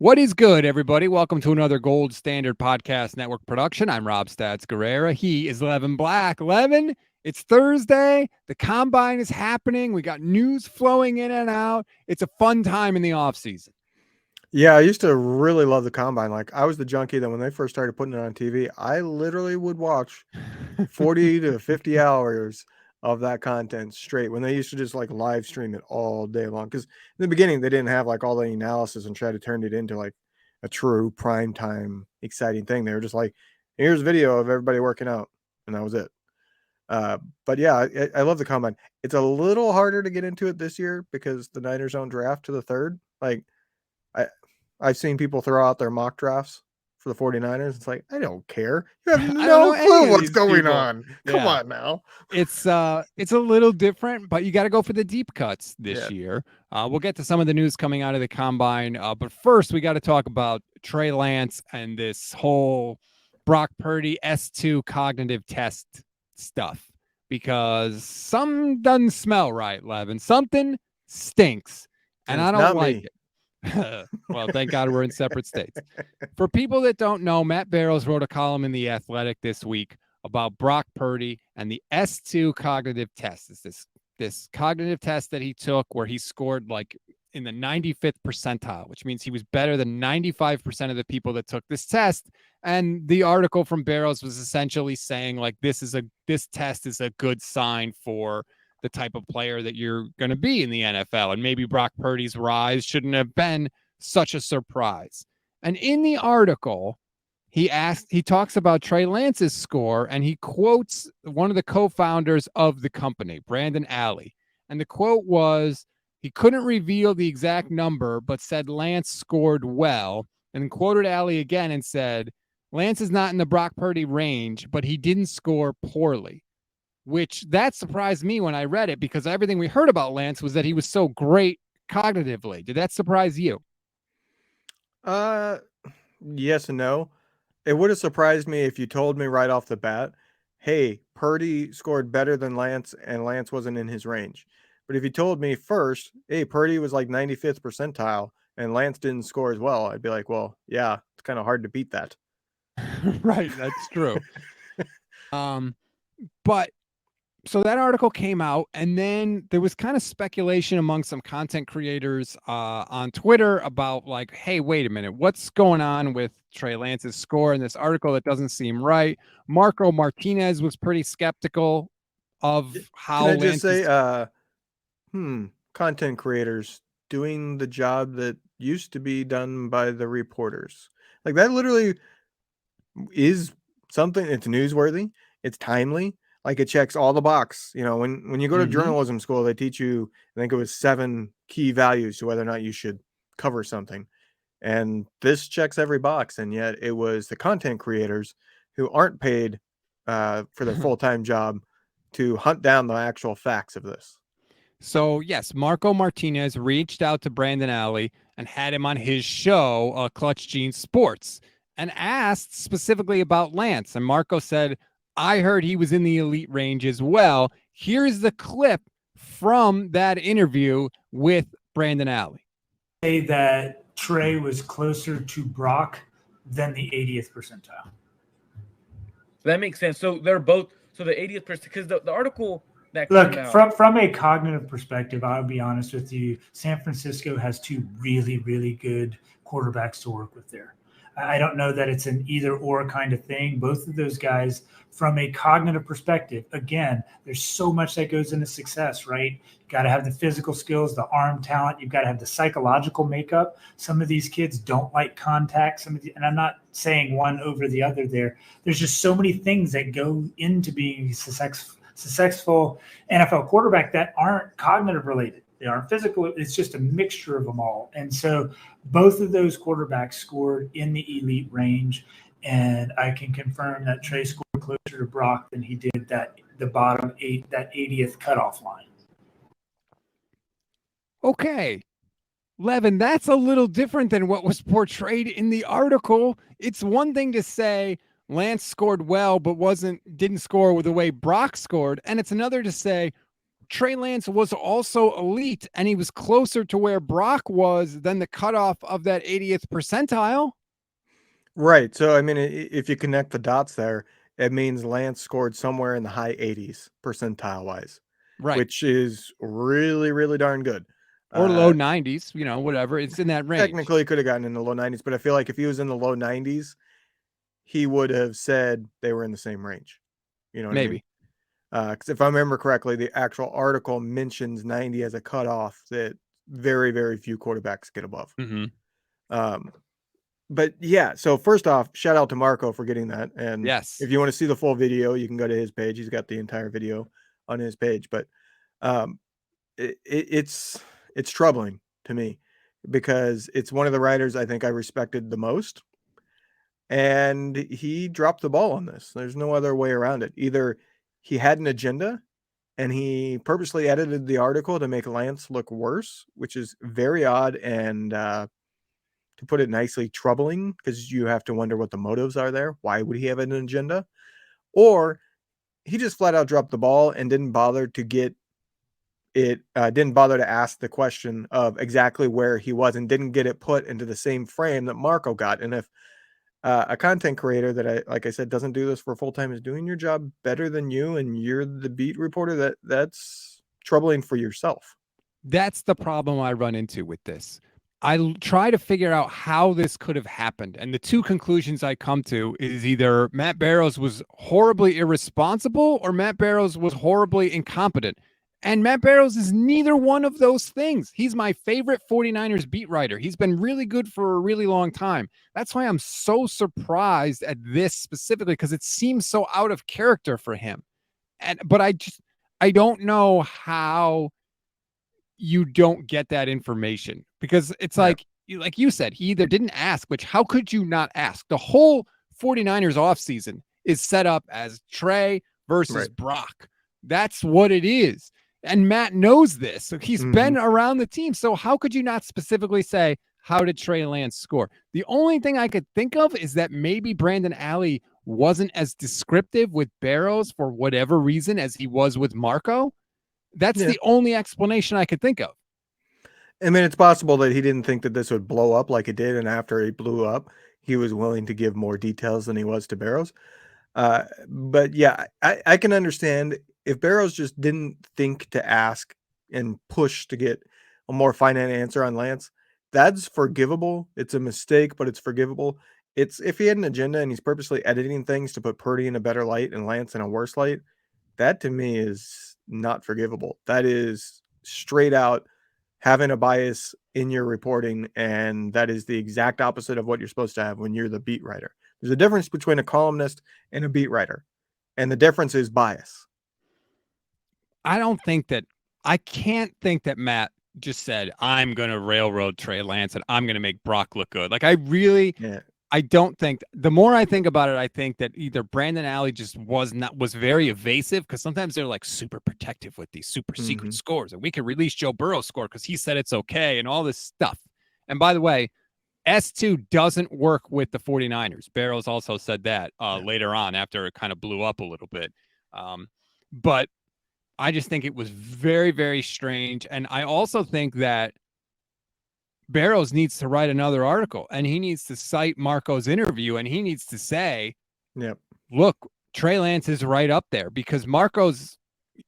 What is good, everybody? Welcome to another Gold Standard Podcast Network production. I'm Rob Stats Guerrera. He is Levin Black. Levin, it's Thursday. The combine is happening. We got news flowing in and out. It's a fun time in the off season. Yeah, I used to really love the combine. Like, I was the junkie that when they first started putting it on TV, I literally would watch 40 to 50 hours of that content straight when they used to just like live stream it all day long. Because in the beginning, they didn't have like all the analysis and try to turn it into like a true prime time exciting thing. They were just like, here's a video of everybody working out, and that was it. But yeah, I love the combine. It's a little harder to get into it this year because the Niners don't draft to the third. Like, I I've seen people throw out their mock drafts for the 49ers. It's like, I don't care. You have I don't know no any clue of what's these going people. on. Come on now. It's a little different, but you got to go for the deep cuts this year. We'll get to some of the news coming out of the combine, but first we got to talk about Trey Lance and this whole Brock Purdy S2 cognitive test stuff because some doesn't smell right, Levin. Something stinks, and I don't like it. Well, thank God we're in separate states. For people that don't know, Matt Barrows wrote a column in The Athletic this week about Brock Purdy and the S2 cognitive test. It's this cognitive test that he took where he scored like in the 95th percentile, which means he was better than 95% of the people that took this test. And the article from Barrows was essentially saying like this test is a good sign for the type of player that you're going to be in the NFL. And maybe Brock Purdy's rise shouldn't have been such a surprise. And in the article, he talks about Trey Lance's score, and he quotes one of the co-founders of the company, Brandon Alley. And the quote was, he couldn't reveal the exact number, but said Lance scored well, and quoted Alley again and said, Lance is not in the Brock Purdy range, but he didn't score poorly. Which that surprised me when I read it because everything we heard about Lance was that he was so great cognitively. Did that surprise you? Yes and no. It would have surprised me if you told me right off the bat, hey, Purdy scored better than Lance and Lance wasn't in his range. But if you told me first, hey, Purdy was like 95th percentile and Lance didn't score as well, I'd be like, well, yeah, it's kind of hard to beat that. Right, that's true. But so that article came out, and then there was kind of speculation among some content creators on Twitter about like, hey, wait a minute, what's going on with Trey Lance's score in this article that doesn't seem right? Marco Martinez was pretty skeptical of how Can I just say, content creators doing the job that used to be done by the reporters. Like, that literally is something. It's newsworthy. It's timely. Like, it checks all the box. You know, when you go to journalism school, they teach you, I think it was 7 key values to whether or not you should cover something. And this checks every box. And yet it was the content creators who aren't paid for their full-time job to hunt down the actual facts of this. So, yes, Marco Martinez reached out to Brandon Alley and had him on his show, Clutch Gene Sports, and asked specifically about Lance. And Marco said, I heard he was in the elite range as well. Here's the clip from that interview with Brandon Alley. Say that Trey was closer to Brock than the 80th percentile. That makes sense. So they're both, so the 80th percent, because the article that Look, came out, from a cognitive perspective, I'll be honest with you, San Francisco has 2 really, really good quarterbacks to work with there. I don't know that it's an either or kind of thing. Both of those guys, from a cognitive perspective, again, there's so much that goes into success, right? You got to have the physical skills, the arm talent. You've got to have the psychological makeup. Some of these kids don't like contact. And I'm not saying one over the other there. There's just so many things that go into being successful NFL quarterback that aren't cognitive related. They aren't physical. It's just a mixture of them all. And so both of those quarterbacks scored in the elite range. And I can confirm that Trey scored closer to Brock than he did the bottom 8, that 80th cutoff line. Okay. Levin, that's a little different than what was portrayed in the article. It's one thing to say Lance scored well, but didn't score the way Brock scored. And it's another to say Trey Lance was also elite, and he was closer to where Brock was than the cutoff of that 80th percentile. Right. So, I mean, if you connect the dots there, it means Lance scored somewhere in the high 80s percentile wise, Right. which is really, really darn good. Or low 90s, whatever. It's in that range. Technically, could have gotten in the low 90s, but I feel like if he was in the low 90s, he would have said they were in the same range. You know what Maybe. I mean? Because if I remember correctly, the actual article mentions 90 as a cutoff that very, very few quarterbacks get above. Mm-hmm. But yeah, so first off, shout out to Marco for getting that. And Yes. if you want to see the full video, you can go to his page. He's got the entire video on his page. But it's troubling to me because it's one of the writers I think I respected the most. And he dropped the ball on this. There's no other way around it. Either he had an agenda and he purposely edited the article to make Lance look worse, which is very odd and to put it nicely, troubling, because you have to wonder what the motives are there. Why would he have an agenda? Or he just flat out dropped the ball and didn't bother to get it, didn't bother to ask the question of exactly where he was and didn't get it put into the same frame that Marco got. And if a content creator that like I said, doesn't do this for full time is doing your job better than you and you're the beat reporter, that's troubling for yourself. That's the problem I run into with this. I try to figure out how this could have happened. And the two conclusions I come to is either Matt Barrows was horribly irresponsible or Matt Barrows was horribly incompetent. And Matt Barrows is neither one of those things. He's my favorite 49ers beat writer. He's been really good for a really long time. That's why I'm so surprised at this specifically, because it seems so out of character for him. But I don't know how you don't get that information, because it's like you said, he either didn't ask, which how could you not ask? The whole 49ers offseason is set up as Trey versus Brock. That's what it is. And Matt knows this. So he's been around the team. So how could you not specifically say, how did Trey Lance score? The only thing I could think of is that maybe Brandon Alley wasn't as descriptive with Barrows for whatever reason as he was with Marco. That's the only explanation I could think of. I mean, it's possible that he didn't think that this would blow up like it did. And after it blew up, he was willing to give more details than he was to Barrows. But yeah, I can understand if Barrows just didn't think to ask and push to get a more finite answer on Lance, that's forgivable. It's a mistake, but it's forgivable. It's if he had an agenda and he's purposely editing things to put Purdy in a better light and Lance in a worse light, that to me is not forgivable. That is straight out having a bias in your reporting, and that is the exact opposite of what you're supposed to have when you're the beat writer. There's a difference between a columnist and a beat writer, and the difference is bias. I can't think that Matt just said, I'm going to railroad Trey Lance and I'm going to make Brock look good. Like, I don't think, the more I think about it, I think that either Brandon Alley just was very evasive, because sometimes they're like super protective with these super secret scores, and we can release Joe Burrow's score because he said it's okay and all this stuff. And by the way, S2 doesn't work with the 49ers. Barrows also said that later on after it kind of blew up a little bit. But I just think it was very, very strange. And I also think that Barrows needs to write another article, and he needs to cite Marco's interview, and he needs to say, look, Trey Lance is right up there, because Marco's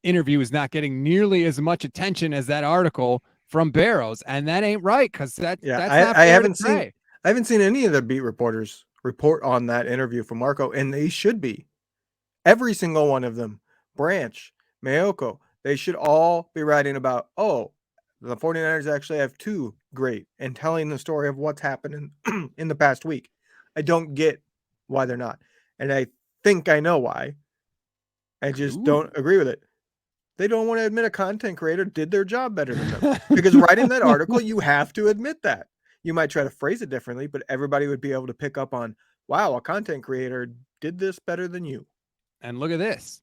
interview is not getting nearly as much attention as that article from Barrows. And that ain't right. Cause that's not fair. I haven't seen any of the beat reporters report on that interview from Marco, and they should be. Every single one of them, Branch, Mayoko, they should all be writing about, the 49ers actually have two great, and telling the story of what's happened in the past week. I don't get why they're not. And I think I know why. I just don't agree with it. They don't want to admit a content creator did their job better than them. Because writing that article, you have to admit that. You might try to phrase it differently, but everybody would be able to pick up on, wow, a content creator did this better than you. And look at this.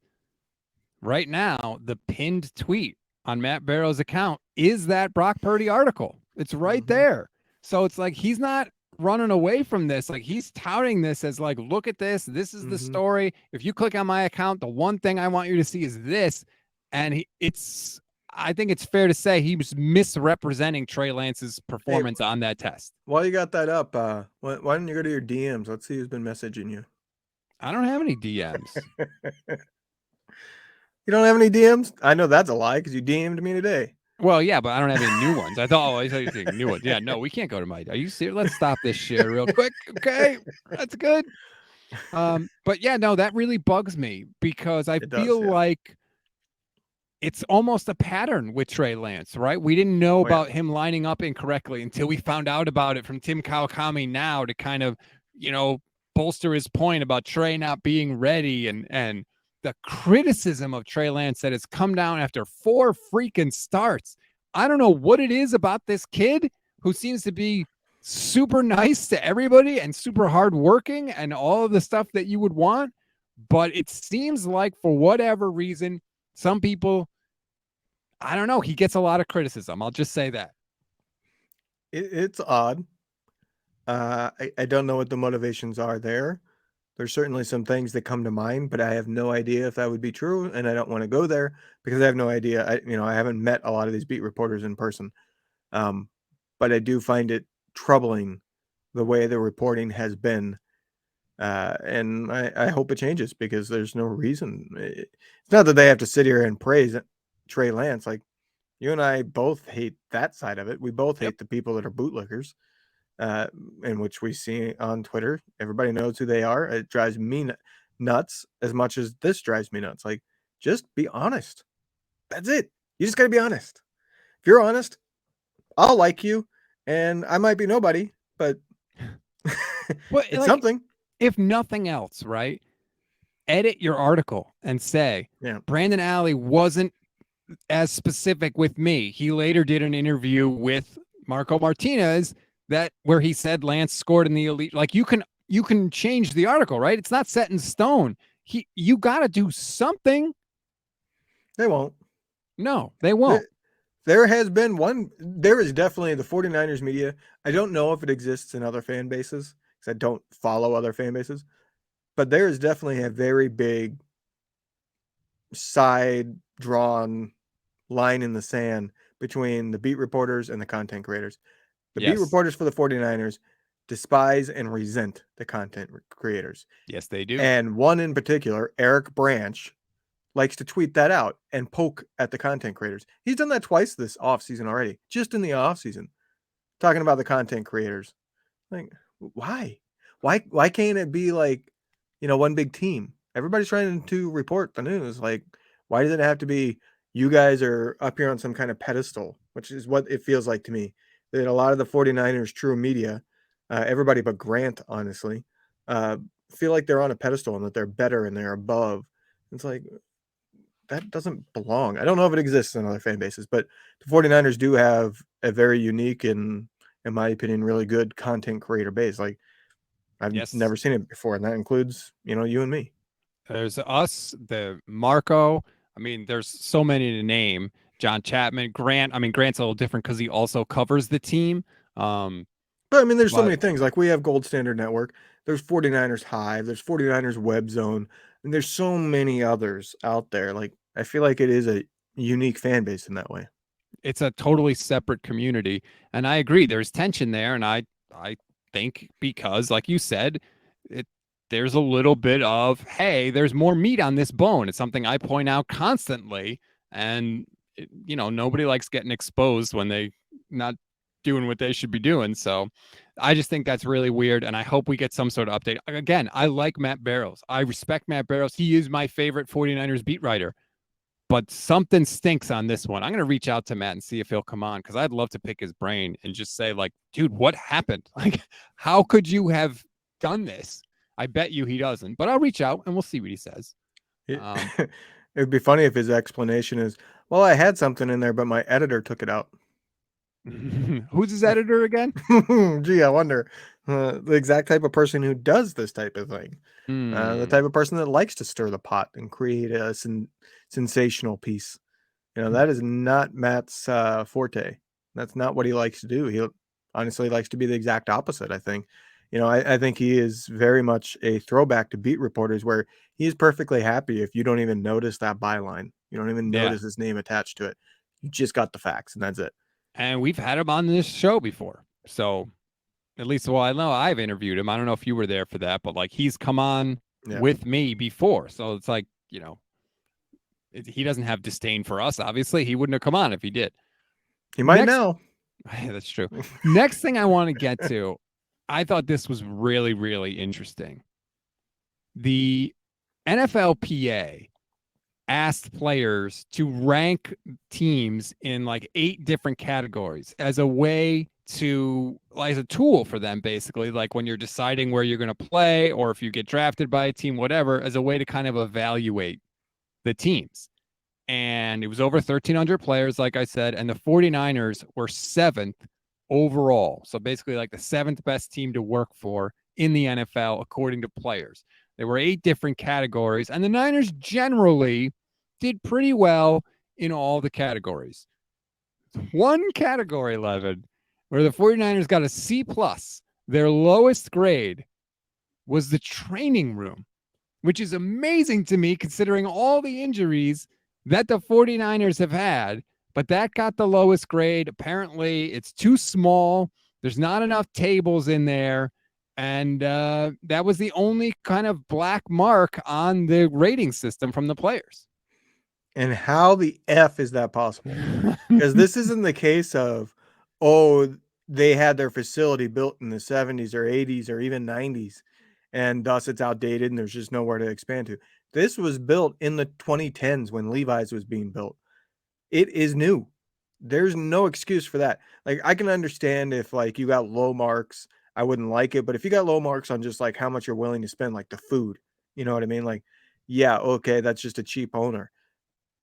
Right now, the pinned tweet on Matt Barrows' account is that Brock Purdy article. It's right there. So it's like he's not running away from this. Like, he's touting this as like, look at this. This is the story. If you click on my account, the one thing I want you to see is this. And it's I think it's fair to say he was misrepresenting Trey Lance's performance on that test. While you got that up, why don't you go to your DMs? Let's see who's been messaging you. I don't have any DMs. You don't have any DMs? I know that's a lie because you DM'd me today. Well, yeah, but I don't have any new ones. I thought you were saying new ones. Yeah, no, we can't go to my. Are you serious? Let's stop this shit real quick. Okay, that's good. But yeah, no, that really bugs me because I feel like it's almost a pattern with Trey Lance, right? We didn't know about him lining up incorrectly until we found out about it from Tim Kawakami now to kind of, bolster his point about Trey not being ready and the criticism of Trey Lance that has come down after 4 freaking starts. I don't know what it is about this kid who seems to be super nice to everybody and super hardworking and all of the stuff that you would want. But it seems like for whatever reason, some people, I don't know, he gets a lot of criticism. I'll just say that. It's odd. I don't know what the motivations are there. There's certainly some things that come to mind, but I have no idea if that would be true, and I don't want to go there because I have no idea. I haven't met a lot of these beat reporters in person, but I do find it troubling the way the reporting has been, and I hope it changes because there's no reason. It's not that they have to sit here and praise Trey Lance. Like you and I both hate that side of it. We both hate the people that are bootlickers. In which we see on Twitter. Everybody knows who they are. It drives me nuts as much as this drives me nuts. Like, just be honest. That's it. You just got to be honest. If you're honest, I'll like you, and I might be nobody, but it's something. If nothing else, right? Edit your article and say, Brandon Alley wasn't as specific with me. He later did an interview with Marco Martinez where he said Lance scored in the elite. Like you can change the article, right? It's not set in stone. You got to do something. They won't. No, they won't. There has been one. There is definitely the 49ers media. I don't know if it exists in other fan bases because I don't follow other fan bases, but there is definitely a very big side drawn line in the sand between the beat reporters and the content creators. The beat reporters for the 49ers despise and resent the content creators. Yes, they do. And one in particular, Eric Branch, likes to tweet that out and poke at the content creators. He's done that twice this offseason already, just in the offseason, talking about the content creators. Like, why? Why can't it be like, one big team? Everybody's trying to report the news. Like, why does it have to be you guys are up here on some kind of pedestal, which is what it feels like to me. That a lot of the 49ers true media, everybody but Grant, honestly, feel like they're on a pedestal and that they're better and they're above. It's like, that doesn't belong. I don't know if it exists in other fan bases, but the 49ers do have a very unique and, in my opinion, really good content creator base. Like, I've never seen it before, and that includes, you and me. There's us, the Marco. I mean, there's so many to name. John Chapman, Grant. I mean, Grant's a little different because he also covers the team. But I mean, there's so many things. Like we have Gold Standard Network. There's 49ers Hive. There's 49ers Web Zone. And there's so many others out there. Like, I feel like it is a unique fan base in that way. It's a totally separate community. And I agree. There's tension there. And I think because, like you said, there's a little bit of, hey, there's more meat on this bone. It's something I point out constantly. And nobody likes getting exposed when they not doing what they should be doing. So I just think that's really weird. And I hope we get some sort of update. Again, I like Matt Barrows. I respect Matt Barrows. He is my favorite 49ers beat writer, but something stinks on this one. I'm going to reach out to Matt and see if he'll come on. Cause I'd love to pick his brain and just say like, dude, what happened? Like, how could you have done this? I bet you he doesn't, but I'll reach out and we'll see what he says. It would be funny if his explanation is, well, I had something in there, but my editor took it out. Who's his editor again? Gee, I wonder. The exact type of person who does this type of thing. The type of person that likes to stir the pot and create a sensational piece. That is not Matt's forte. That's not what he likes to do. He honestly likes to be the exact opposite, I think. I think he is very much a throwback to beat reporters where he is perfectly happy if you don't even notice that byline. You don't even notice his name attached to it. You just got the facts, and that's it. And we've had him on this show before. So at least, well, I know I've interviewed him. I don't know if you were there for that, but like he's come on with me before. So it's like, you know, he doesn't have disdain for us. Obviously, he wouldn't have come on if he did. He might now. That's true. Next thing I want to get to, I thought this was really, really interesting. The NFLPA asked players to rank teams in like 8 different categories as a way to, like, as a tool for them, basically, like when you're deciding where you're going to play or if you get drafted by a team, whatever, as a way to kind of evaluate the teams. And it was over 1,300 players, like I said, and the 49ers were 7th overall. So basically like the 7th best team to work for in the NFL, according to players. There were 8 different categories, and the Niners generally did pretty well in all the categories. One category, Levin, where the 49ers got a C+, their lowest grade was the training room, which is amazing to me considering all the injuries that the 49ers have had, but that got the lowest grade. Apparently, it's too small. There's not enough tables in there. And that was the only kind of black mark on the rating system from the players. And how the F is that possible? Because this isn't the case of, oh, they had their facility built in the 70s or 80s or even 90s, and thus it's outdated and there's just nowhere to expand to. This was built in the 2010s when Levi's was being built. It is new. There's no excuse for that. Like, I can understand if like you got low marks, I wouldn't like it. But if you got low marks on just like how much you're willing to spend, like the food, you know what I mean? Like, yeah, okay, that's just a cheap owner.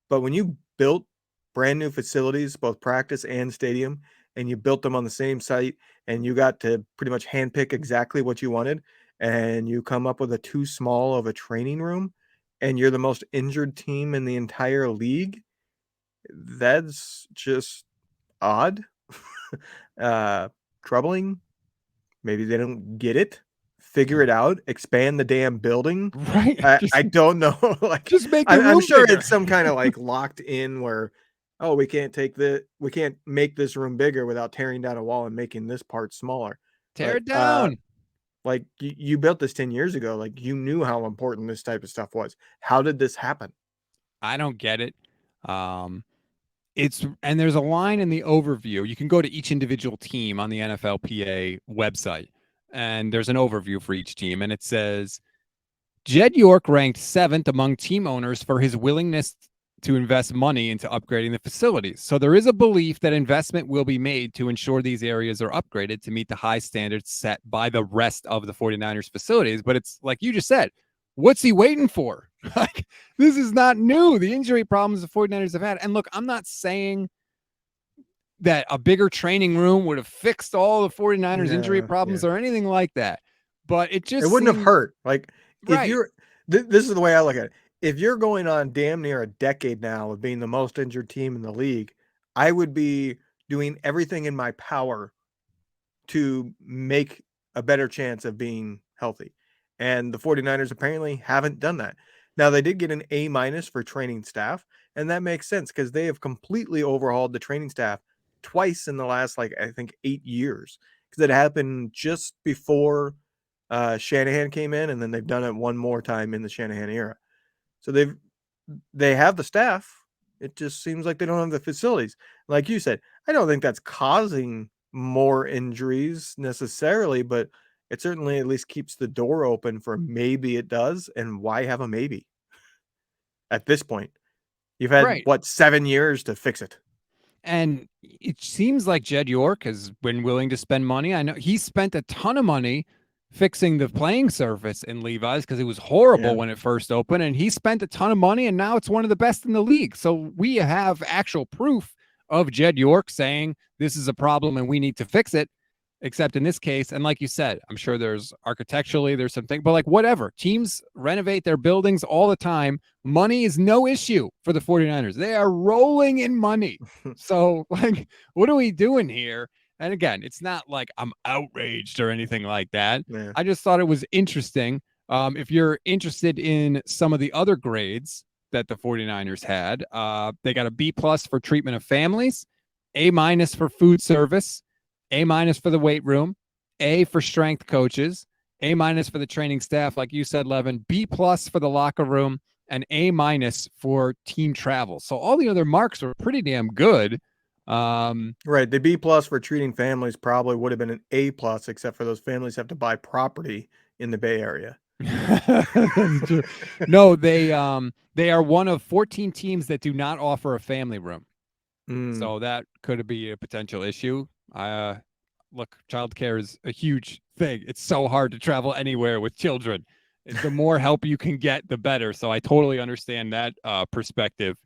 But when you built brand new facilities, both practice and stadium, and you built them on the same site, and you got to pretty much handpick exactly what you wanted, and you come up with a too small of a training room, and you're the most injured team in the entire league, that's just odd, troubling. Maybe they don't get it. Figure it out. Expand the damn building. Right. I don't know. Like, just make I'm sure bigger. it's some kind of like locked in where, oh, we can't make this room bigger without tearing down a wall and making this part smaller. Tear it down. Like you built this 10 years ago. Like, you knew how important this type of stuff was. How did this happen? I don't get it. And there's a line in the overview. You can go to each individual team on the NFLPA website, and there's an overview for each team, and it says Jed York ranked 7th among team owners for his willingness to invest money into upgrading the facilities. So there is a belief that investment will be made to ensure these areas are upgraded to meet the high standards set by the rest of the 49ers facilities. But it's like you just said, what's he waiting for? Like, this is not new. The injury problems the 49ers have had. And look, I'm not saying that a bigger training room would have fixed all the 49ers injury problems or anything like that. But it wouldn't have hurt. Like, right. If you're, this is the way I look at it. If you're going on damn near a decade now of being the most injured team in the league, I would be doing everything in my power to make a better chance of being healthy. And the 49ers apparently haven't done that. Now, they did get an A- for training staff, and that makes sense because they have completely overhauled the training staff twice in the last, like, I think 8 years, because it happened just before Shanahan came in, and then they've done it one more time in the Shanahan era. So they have the staff. It just seems like they don't have the facilities. Like you said, I don't think that's causing more injuries necessarily, but it certainly at least keeps the door open for maybe it does. And why have a maybe at this point? You've had, what, 7 years to fix it. And it seems like Jed York has been willing to spend money. I know he spent a ton of money fixing the playing surface in Levi's because it was horrible when it first opened, and he spent a ton of money, and now it's one of the best in the league. So we have actual proof of Jed York saying this is a problem and we need to fix it. Except in this case, and like you said, I'm sure there's architecturally, there's something, but like whatever, teams renovate their buildings all the time. Money is no issue for the 49ers. They are rolling in money. So like, what are we doing here? And again, it's not like I'm outraged or anything like that. I just thought it was interesting. If you're interested in some of the other grades, that the 49ers had. They got a B+ for treatment of families, A- for food service, A- for the weight room, A for strength coaches, A- for the training staff, like you said, Levin, B+ for the locker room, and A- for team travel. So all the other marks were pretty damn good. Right. The B+ for treating families probably would have been an A+, except for those families have to buy property in the Bay Area. That's true. No, they are one of 14 teams that do not offer a family room. So that could be a potential issue. Look, childcare is a huge thing. It's so hard to travel anywhere with children. The more help you can get, the better. So I totally understand that perspective.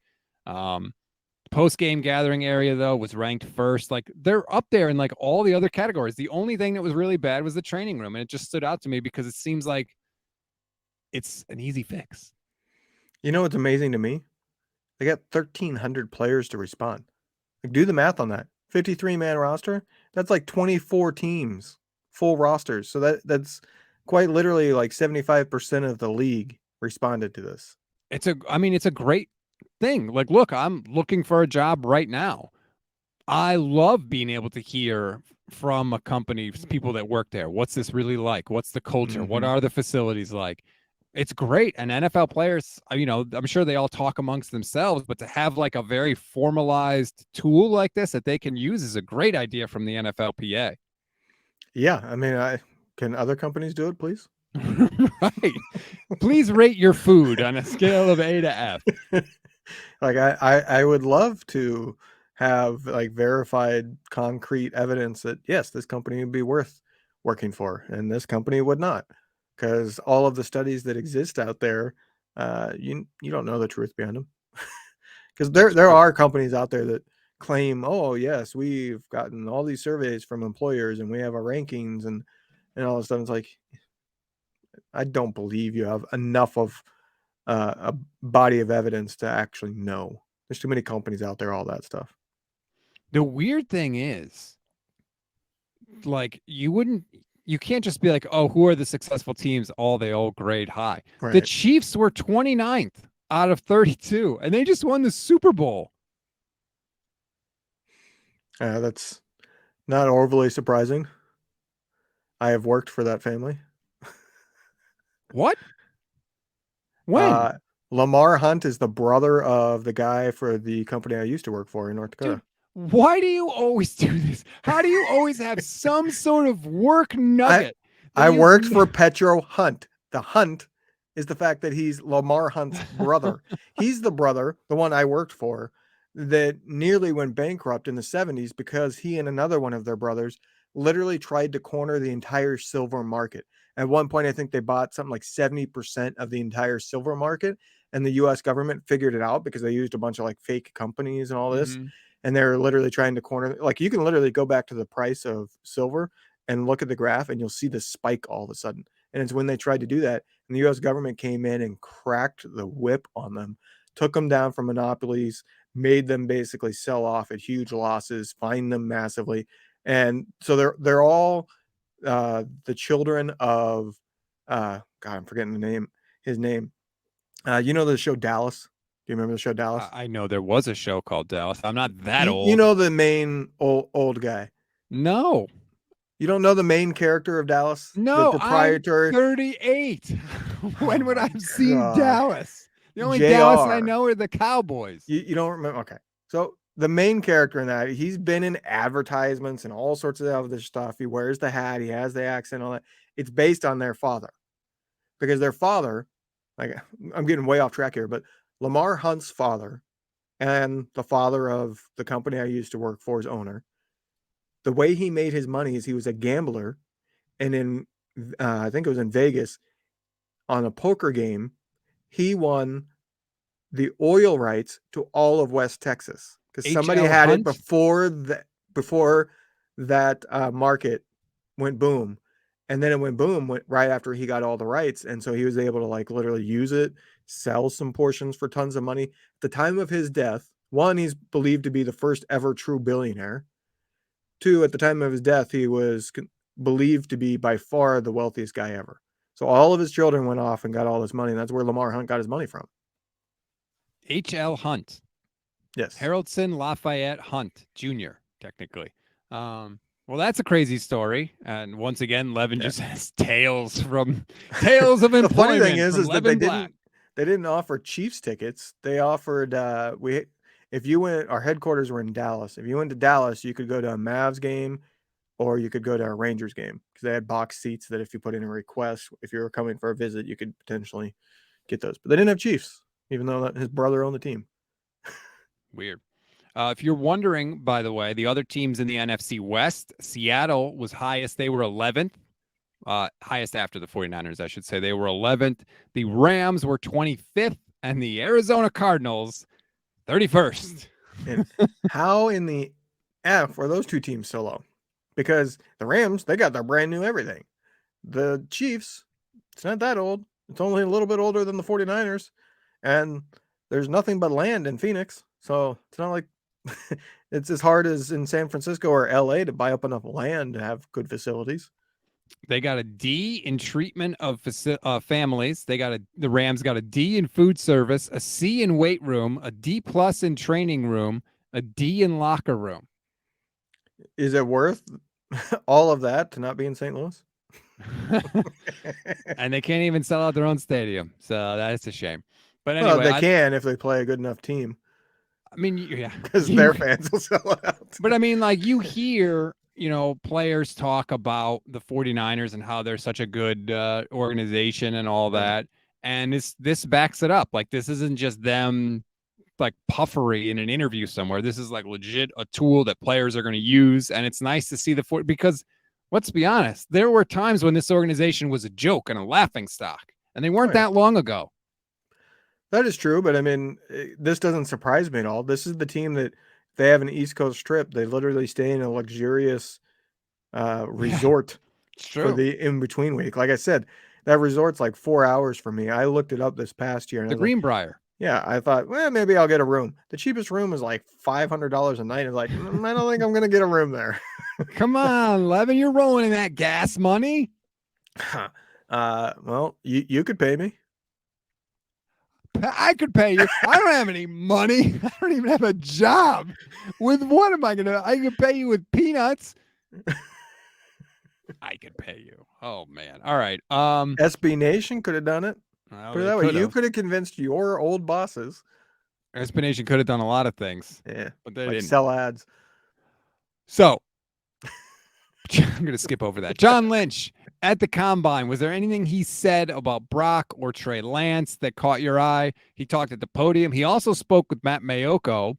Post-game gathering area, though, was ranked first. Like, they're up there in like all the other categories. The only thing that was really bad was the training room, and it just stood out to me because it seems like it's an easy fix. You know what's amazing to me? They got 1,300 players to respond. Like, do the math on that. 53-man roster. That's like 24 teams, full rosters. So that's quite literally like 75% of the league responded to this. It's a great thing. Like, look, I'm looking for a job right now. I love being able to hear from a company, people that work there. What's this really like? What's the culture? What are the facilities like? It's great. And NFL players, I'm sure they all talk amongst themselves, but to have like a very formalized tool like this that they can use is a great idea from the NFLPA. Yeah. I mean, can other companies do it, please? Right. Please rate your food on a scale of A to F. Like, I would love to have like verified concrete evidence that yes, this company would be worth working for and this company would not, because all of the studies that exist out there, you don't know the truth behind them. Because there are companies out there that claim, oh yes, we've gotten all these surveys from employers and we have our rankings and all this stuff. It's like, I don't believe you have enough of a body of evidence to actually know. There's too many companies out there, all that stuff. The weird thing is, like, you can't just be like, oh, who are the successful teams? They all grade high. Right. The Chiefs were 29th out of 32, and they just won the Super Bowl. That's not overly surprising. I have worked for that family. What? When? Lamar Hunt is the brother of the guy for the company I used to work for in North Dakota. Dude, why do you always do this? How do you always have some sort of work nugget? I worked for Petro Hunt. The Hunt is the fact that he's Lamar Hunt's brother. He's the brother, the one I worked for, that nearly went bankrupt in the 70s because he and another one of their brothers literally tried to corner the entire silver market. At one point, I think they bought something like 70% of the entire silver market, and the U.S. government figured it out because they used a bunch of like fake companies and all this. And they're literally trying to corner, like, you can literally go back to the price of silver and look at the graph and you'll see the spike all of a sudden. And it's when they tried to do that, and the U.S. government came in and cracked the whip on them, took them down from monopolies, made them basically sell off at huge losses, fined them massively. And so they're all the children of God, I'm forgetting his name. You know the show Dallas? Do you remember the show Dallas? I know there was a show called Dallas. I'm not that old. You know the main old guy? No. You don't know the main character of Dallas? No, the proprietor. I'm 38. When would I have seen God. Dallas? The only JR. Dallas I know are the Cowboys. You don't remember? Okay. So the main character in that, he's been in advertisements and all sorts of other stuff. He wears the hat. He has the accent, all that. It's based on their father. Because their father, like, I'm getting way off track here, but Lamar Hunt's father and the father of the company I used to work for, his owner, the way he made his money is he was a gambler. And in, I think it was in Vegas, on a poker game, he won the oil rights to all of West Texas because somebody had it before that market went boom. And then it went boom right after he got all the rights. And so he was able to like literally use it, sell some portions for tons of money. At the time of his death, one, he's believed to be the first ever true billionaire. Two, at the time of his death, he was believed to be by far the wealthiest guy ever. So all of his children went off and got all this money. And that's where Lamar Hunt got his money from. H.L. Hunt. Yes. Haroldson Lafayette Hunt Jr., technically. Well, that's a crazy story. And once again, Levin just has tales of The employment funny thing is from that Levin Black. they didn't offer Chiefs tickets. They offered if you went, our headquarters were in Dallas. If you went to Dallas, you could go to a Mavs game or you could go to a Rangers game because they had box seats that if you put in a request, if you were coming for a visit, you could potentially get those. But they didn't have Chiefs, even though his brother owned the team. Weird. If you're wondering, by the way, the other teams in the NFC West, Seattle was highest. They were 11th. Highest after the 49ers, I should say. They were 11th. The Rams were 25th, and the Arizona Cardinals 31st. And how in the F are those two teams so low? Because the Rams, they got their brand new everything. The Chiefs, it's not that old. It's only a little bit older than the 49ers. And there's nothing but land in Phoenix. So it's not like it's as hard as in San Francisco or LA to buy up enough land to have good facilities. They got a D in treatment of families. The Rams got a D in food service, a C in weight room, a D plus in training room, a D in locker room. Is it worth all of that to not be in St. Louis? And they can't even sell out their own stadium. So that's a shame. But anyway, well, they can if they play a good enough team. I mean, yeah, because their fans will sell out. But I mean, like you hear, players talk about the 49ers and how they're such a good organization and all that. And this backs it up. Like, this isn't just them like puffery in an interview somewhere. This is like legit a tool that players are going to use. And it's nice to see because let's be honest, there were times when this organization was a joke and a laughing stock, and they weren't that long ago. That is true, but I mean, this doesn't surprise me at all. This is the team that if they have an East Coast trip, they literally stay in a luxurious resort for the in-between week. Like I said, that resort's like 4 hours for me. I looked it up this past year. And the Greenbrier. Yeah, I thought, well, maybe I'll get a room. The cheapest room is like $500 a night. I was like, I don't think I'm going to get a room there. Come on, Levin, you're rolling in that gas money. Well, you could pay me. I could pay you. I don't have any money. I don't even have a job. With what am I going to? I could pay you with peanuts. I could pay you. Oh man. All right. SB Nation could have done it. Well, Put it that way. You could have convinced your old bosses. SB Nation could have done a lot of things. Yeah. But they like didn't. Sell ads. So I'm going to skip over that. John Lynch at the Combine. Was there anything he said about Brock or Trey Lance that caught your eye? He talked at the podium. He also spoke with Matt Mayoko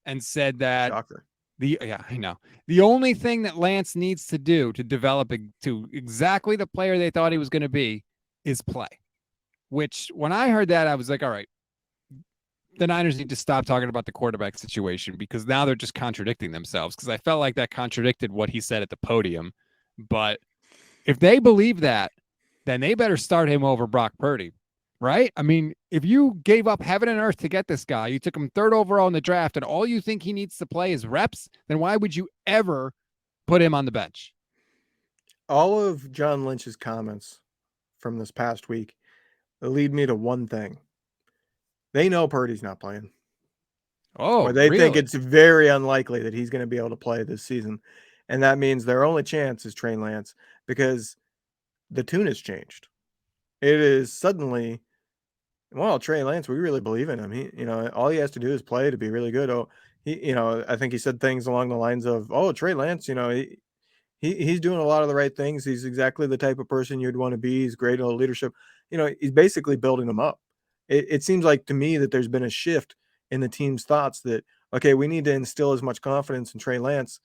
and said that Shocker. I know. The only thing that Lance needs to do to develop to exactly the player they thought he was going to be is play. Which, when I heard that, I was like, all right, the Niners need to stop talking about the quarterback situation, because now they're just contradicting themselves, because I felt like that contradicted what he said at the podium. But if they believe that, then they better start him over Brock Purdy, right? I mean, if you gave up heaven and earth to get this guy, you took him 3rd overall in the draft, and all you think he needs to play is reps, then why would you ever put him on the bench? All of John Lynch's comments from this past week lead me to one thing. They know Purdy's not playing. Oh, or they really? think it's very unlikely that he's going to be able to play this season. And that means their only chance is Trey Lance, because the tune has changed. It is suddenly, well, Trey Lance, we really believe in him. He, all he has to do is play to be really good. Oh, I think he said things along the lines of, oh, Trey Lance, he's doing a lot of the right things. He's exactly the type of person you'd want to be. He's great at leadership. He's basically building him up. It seems like to me that there's been a shift in the team's thoughts that, okay, we need to instill as much confidence in Trey Lance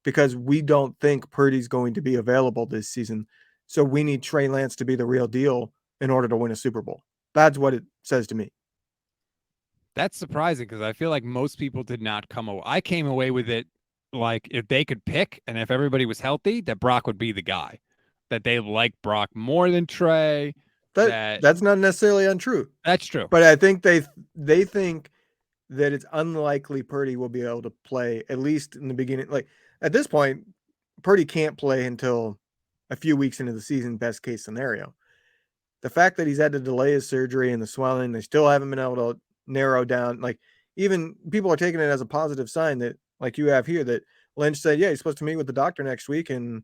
because we don't think Purdy's going to be available this season. So we need Trey Lance to be the real deal in order to win a Super Bowl. That's what it says to me. That's surprising, because I feel like most people did not come away. I came away with it like, if they could pick and if everybody was healthy, that Brock would be the guy, that they like Brock more than Trey. That's not necessarily untrue. That's true. But I think they think that it's unlikely Purdy will be able to play, at least in the beginning. Like, at this point, Purdy can't play until a few weeks into the season, best case scenario. The fact that he's had to delay his surgery and the swelling, they still haven't been able to narrow down. Like even people are taking it as a positive sign that, like you have here, that Lynch said, yeah, he's supposed to meet with the doctor next week and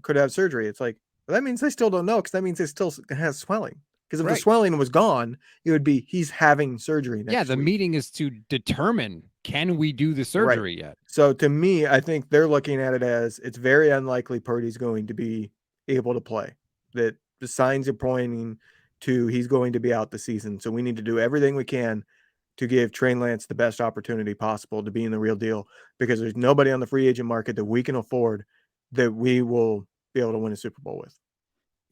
could have surgery. It's like, well, that means they still don't know, because that means it still has swelling. Because if the Right. swelling was gone, it would be he's having surgery next Yeah, the week. meeting is to determine, can we do the surgery yet? So to me, I think they're looking at it as it's very unlikely Purdy's going to be able to play. That the signs are pointing to he's going to be out the season. So we need to do everything we can to give Trey Lance the best opportunity possible to be in the real deal, because there's nobody on the free agent market that we can afford that we will be able to win a Super Bowl with.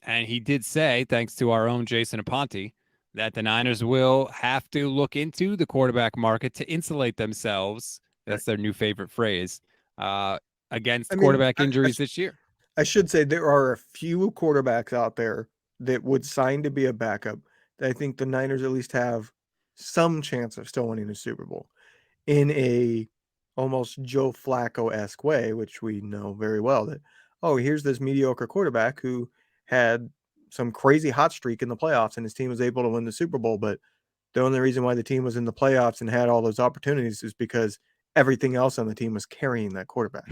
And he did say, thanks to our own Jason Aponte, that the Niners will have to look into the quarterback market to insulate themselves. That's their new favorite phrase, against quarterback injuries this year. I should say there are a few quarterbacks out there that would sign to be a backup that I think the Niners at least have some chance of still winning a Super Bowl in a almost Joe Flacco-esque way, which we know very well that, oh, here's this mediocre quarterback who had some crazy hot streak in the playoffs and his team was able to win the Super Bowl. But the only reason why the team was in the playoffs and had all those opportunities is because everything else on the team was carrying that quarterback.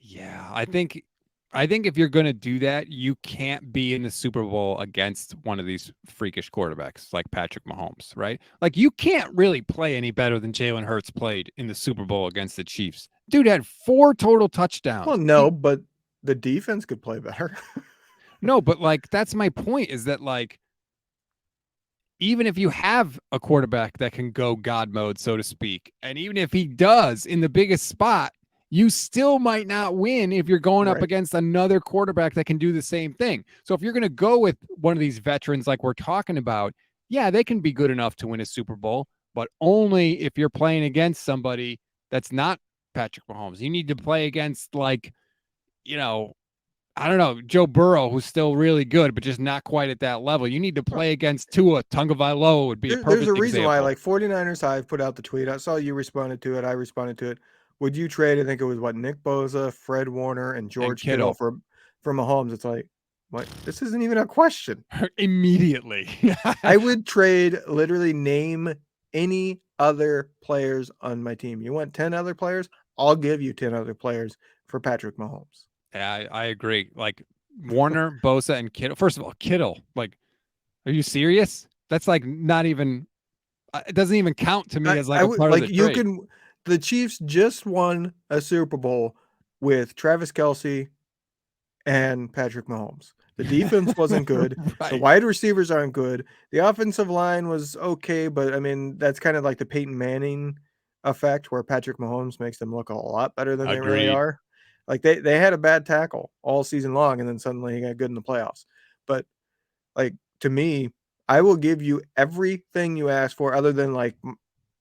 Yeah, I think if you're going to do that, you can't be in the Super Bowl against one of these freakish quarterbacks like Patrick Mahomes, right? Like you can't really play any better than Jalen Hurts played in the Super Bowl against the Chiefs. Dude had 4 total touchdowns. Well, no, but the defense could play better. No, but like that's my point, is that like even if you have a quarterback that can go God mode, so to speak, and even if he does in the biggest spot, you still might not win if you're going up against another quarterback that can do the same thing. So if you're going to go with one of these veterans like we're talking about, yeah, they can be good enough to win a Super Bowl, but only if you're playing against somebody that's not Patrick Mahomes. You need to play against, like, you know, I don't know, Joe Burrow, who's still really good, but just not quite at that level. You need to play against Tua Tagovailoa would be a perfect There's a reason example. why, like 49ers Hive put out the tweet. I saw you responded to it. I responded to it. Would you trade, I think it was what, Nick Bosa, Fred Warner, and George Kittle for Mahomes? It's like, what? This isn't even a question. Immediately. I would trade, literally name any other players on my team. You want 10 other players? I'll give you 10 other players for Patrick Mahomes. Yeah, I agree. Like Warner, Bosa, and Kittle. First of all, Kittle, like, are you serious? That's like not even, it doesn't even count to me as like a part of the trade. The Chiefs just won a Super Bowl with Travis Kelce and Patrick Mahomes. The defense wasn't good. Right. The wide receivers aren't good. The offensive line was okay, but I mean, that's kind of like the Peyton Manning effect where Patrick Mahomes makes them look a lot better than they really are. Like they had a bad tackle all season long, and then suddenly he got good in the playoffs. But like, to me, I will give you everything you ask for, other than like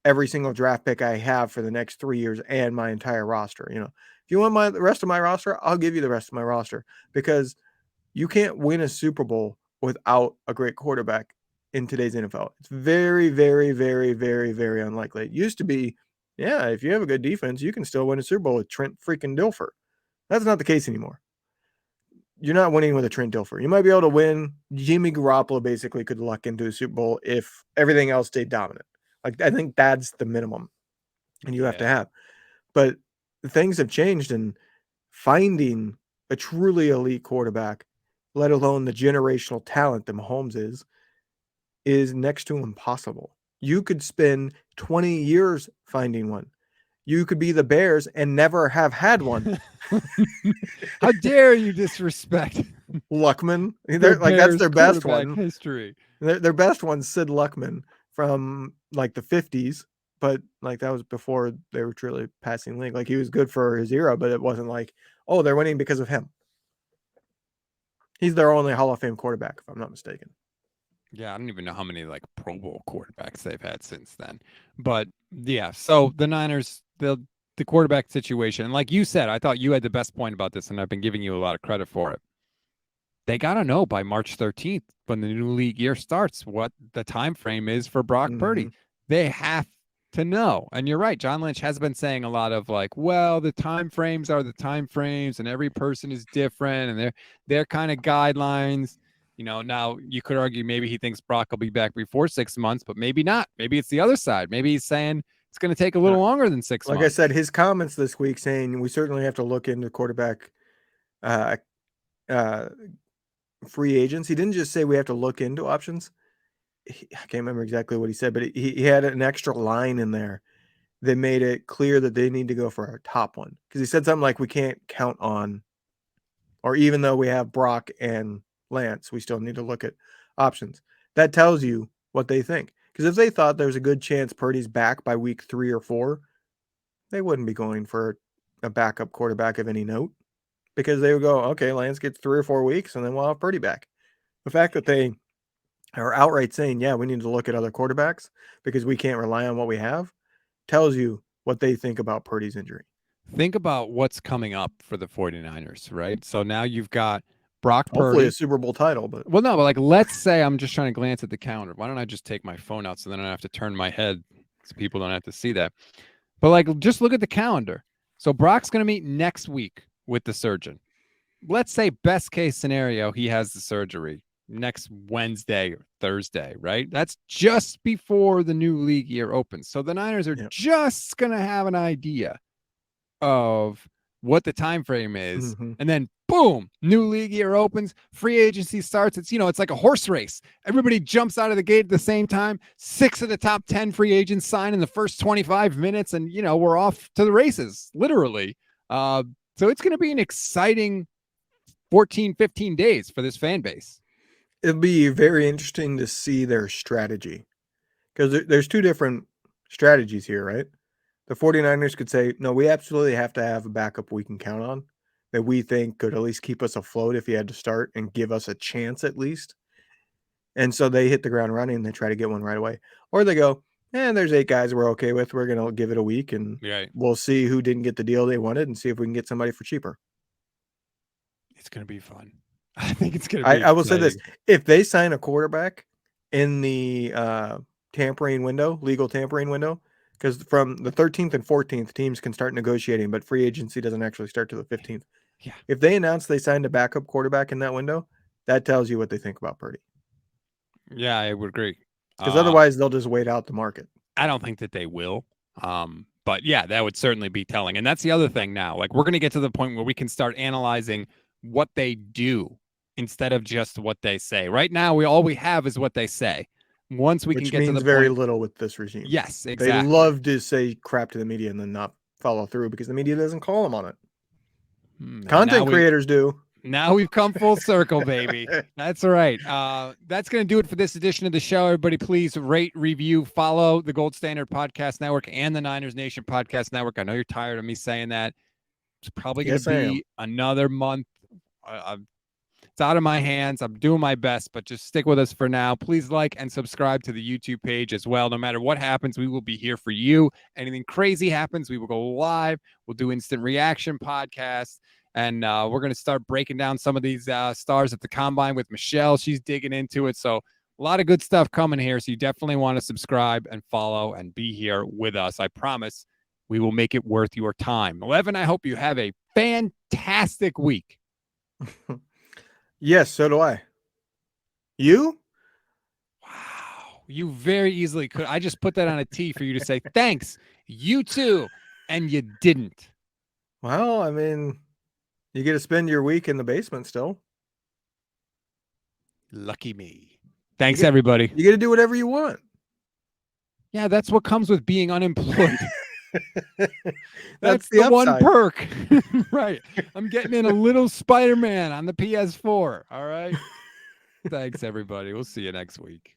every single draft pick I have for the next 3 years and my entire roster. You know, if you want the rest of my roster, I'll give you the rest of my roster, because you can't win a Super Bowl without a great quarterback in today's NFL. It's very, very, very, very, very unlikely. It used to be, yeah, if you have a good defense, you can still win a Super Bowl with Trent freaking Dilfer. That's not the case anymore. You're not winning with a Trent Dilfer. You might be able to win. Jimmy Garoppolo basically could luck into a Super Bowl if everything else stayed dominant. Like, I think that's the minimum, and you have to have. But things have changed, and finding a truly elite quarterback, let alone the generational talent that Mahomes is next to impossible. You could spend 20 years finding one. You could be the Bears and never have had one. How dare you disrespect Luckman? That's their best one. History. Their best one's Sid Luckman from like the 50s, but like that was before they were truly passing league. Like, he was good for his era, but it wasn't like, oh, they're winning because of him. He's their only Hall of Fame quarterback, if I'm not mistaken. Yeah, I don't even know how many like Pro Bowl quarterbacks they've had since then. But yeah, so the Niners, the quarterback situation, and like you said, I thought you had the best point about this, and I've been giving you a lot of credit for it. They got to know by March 13th, when the new league year starts, what the time frame is for Brock Purdy. They have to know. And you're right, John Lynch has been saying a lot of like, well, the time frames are the time frames, and every person is different, and they're kind of guidelines. Now you could argue maybe he thinks Brock will be back before 6 months, but maybe not. Maybe it's the other side. Maybe he's saying it's going to take a little longer than 6 Like months. I said, his comments this week saying we certainly have to look into quarterback free agents. He didn't just say we have to look into options. I can't remember exactly what he said, but he had an extra line in there that made it clear that they need to go for our top one. Because he said something like we can't count on, or even though we have Brock and Lance, we still need to look at options. That tells you what they think. Because if they thought there was a good chance Purdy's back by week 3 or 4, they wouldn't be going for a backup quarterback of any note. Because they would go, okay, Lance gets 3 or 4 weeks, and then we'll have Purdy back. The fact that they are outright saying, yeah, we need to look at other quarterbacks because we can't rely on what we have, tells you what they think about Purdy's injury. Think about what's coming up for the 49ers, right? So now you've got Brock Purdy. Hopefully a Super Bowl title. But like, let's say I'm just trying to glance at the calendar. Why don't I just take my phone out so then I don't have to turn my head so people don't have to see that. But, like, just look at the calendar. So Brock's going to meet next week with the surgeon. Let's say best case scenario, he has the surgery next Wednesday or Thursday, right? That's just before the new league year opens. So the Niners are just going to have an idea of what the time frame is. And then boom, new league year opens, free agency starts. It's like a horse race. Everybody jumps out of the gate at the same time. 6 of the top 10 free agents sign in the first 25 minutes, and we're off to the races, literally. So it's going to be an exciting 14, 15 days for this fan base. It'll be very interesting to see their strategy, because there's 2 different strategies here, right? The 49ers could say, no, we absolutely have to have a backup we can count on that we think could at least keep us afloat if he had to start and give us a chance at least. And so they hit the ground running and they try to get one right away. Or they go, there's 8 guys we're okay with. We're going to give it a week and we'll see who didn't get the deal they wanted and see if we can get somebody for cheaper. It's going to be fun. I think it's going to be I will say this. If they sign a quarterback in the legal tampering window, because from the 13th and 14th, teams can start negotiating, but free agency doesn't actually start till the 15th. Yeah. If they announce they signed a backup quarterback in that window, that tells you what they think about Purdy. Yeah, I would agree. Because otherwise, they'll just wait out the market. I don't think that they will. But yeah, that would certainly be telling. And that's the other thing now. Like, we're going to get to the point where we can start analyzing what they do instead of just what they say. Right now, all we have is what they say. Once we can get to the very point, little with this regime. Yes, exactly. They love to say crap to the media and then not follow through because the media doesn't call them on it. Content creators do. Now we've come full circle, baby. That's right. That's going to do it for this edition of the show. Everybody, please rate, review, follow the Gold Standard Podcast Network and the Niners Nation Podcast Network. I know you're tired of me saying that. It's probably going to be another month. It's out of my hands. I'm doing my best, but just stick with us for now. Please like and subscribe to the YouTube page as well. No matter what happens, we will be here for you. Anything crazy happens, we will go live. We'll do instant reaction podcasts. And we're going to start breaking down some of these stars at the Combine with Michelle. She's digging into it. So a lot of good stuff coming here. So you definitely want to subscribe and follow and be here with us. I promise we will make it worth your time. Levin, I hope you have a fantastic week. Yes, so do I. You? Wow. You very easily could. I just put that on a T for you to say, thanks, you too. And you didn't. Well, I mean, you get to spend your week in the basement still. Lucky me. Thanks, everybody. You get to do whatever you want. Yeah, that's what comes with being unemployed. That's the one perk. Right. I'm getting in a little Spider-Man on the PS4. All right. Thanks, everybody. We'll see you next week.